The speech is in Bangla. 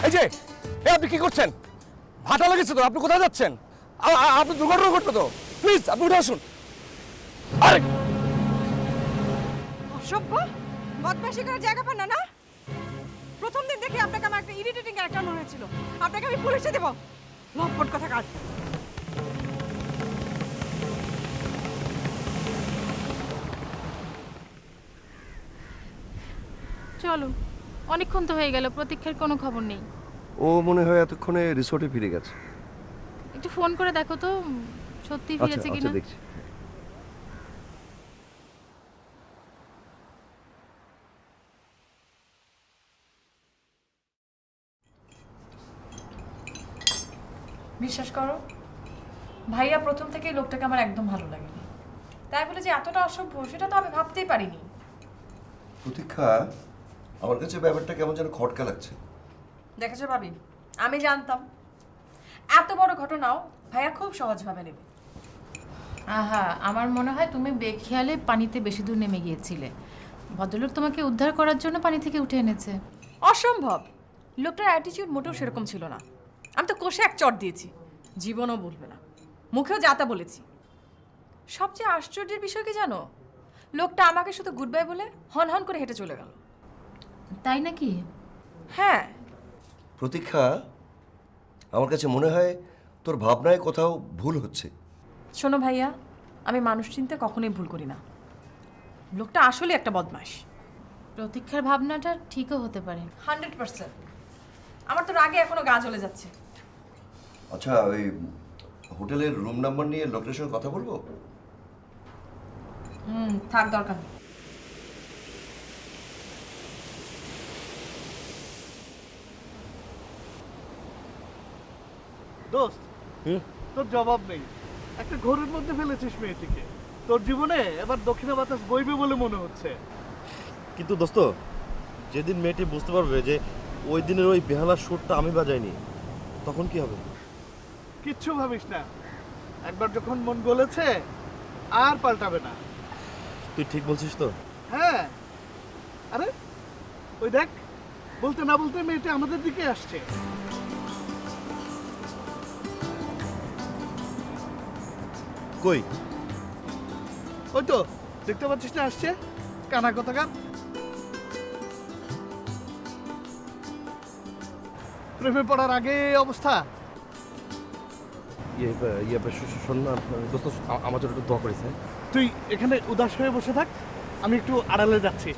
এই যে আপনি কি করছেন? ভাটা লেগেছে তো, আপনি কোথায় যাচ্ছেন? আপনি দুর্ঘটনা ঘটবে তো, প্লিজ আপনি উঠে আসুন। আরে অসভ্য, বদমাশি করার জায়গা পান না। প্রথম দিন দেখে আপনাকে আমার একটা ইরিটেটিং ক্যারেক্টার মনে হয়েছিল। আপনাকে আমি পুলিশে দেব। লম্পট কথা কাজ। চলো, অনেকক্ষণ তো হয়ে গেল, প্রতীক্ষার কোনো খবর নেই। ও মনে হয় এতক্ষণে রিসোর্টে ফিরে গেছে। একটু ফোন করে দেখো তো সত্যি ফিরেছে কিনা। দেখছি। বিশ্বাস করো, ভাইয়া প্রথম থেকেই লোকটাকে আমার একদম ভালো লাগেনি। তাই বলে যে এতটা অসভ্য সেটা তো আমি ভাবতেই পারিনি। প্রতীক্ষা, আমার কাছে ব্যাপারটা কেমন যেন খটকা লাগছে। দেখেছো ভাবি, আমি জানতাম এত বড় ঘটনাও ভাইয়া খুব সহজভাবে নেবে। আহা, আমার মনে হয় তুমি বেখেয়ালে পানিতে বেশি দূর নেমে গিয়েছিলে। ভদ্রলোক তোমাকে উদ্ধার করার জন্য পানি থেকে উঠে এনেছে। অসম্ভব, লোকটার অ্যাটিটিউড মোটেও সেরকম ছিল না। আমি তো কষে এক চট দিয়েছি, জীবনও বলবে না, মুখেও যাতা বলেছি। সবচেয়ে আশ্চর্যের বিষয় কি জানো, লোকটা আমাকে শুধু গুড বাই বলে হন হন করে হেঁটে চলে গেল। তাই নাকি? হ্যাঁ। প্রতীক্ষা, আমার কাছে মনে হয় তোর ভাবনায় কোথাও ভুল হচ্ছে। শোনো ভাইয়া, আমি মানুষ চিনতে কখনোই ভুল করি না। লোকটা আসলে একটা বদমাশ। প্রতীক্ষার ভাবনাটা ঠিকও হতে পারে। 100%। আমার তো রাগে এখনো গা জ্বলে যাচ্ছে। আচ্ছা, ওই হোটেলের রুম নাম্বার নিয়ে লোকের সঙ্গে কথা বলবো? থাক, দরকার নেই। দোস্ত, তোর জবাব নেই। একটা ঘোরের মধ্যে ফেলেছিস মেয়েটিকে। তোর জীবনে এবার দক্ষিণা বাতাস বইবে বলে মনে হচ্ছে। কিন্তু দোস্ত, যেদিন মেয়েটি বুঝতে পারবে যে ওই দিনের ওই বেহালার সুরটা আমি বাজাইনি, তখন কি হবে? কিচ্ছু ভাবিস না, একবার যখন মন গলেছে আর পাল্টাবে না। তুই ঠিক বলছিস তো? হ্যাঁ, আরে ওই দেখ, বলতে না বলতে মেয়েটা আমাদের দিকে আসছে। কই? ওই তো দেখতে পাচ্ছিস না, আসছে। কানা কোথাকার, প্রেমে পড়ার আগে এই অবস্থা। শোন না দোস্ত, আমার জন্য একটু দোয়া করিস। তুই এখানে উদাস হয়ে বসে থাক, আমি একটু আড়ালে যাচ্ছি।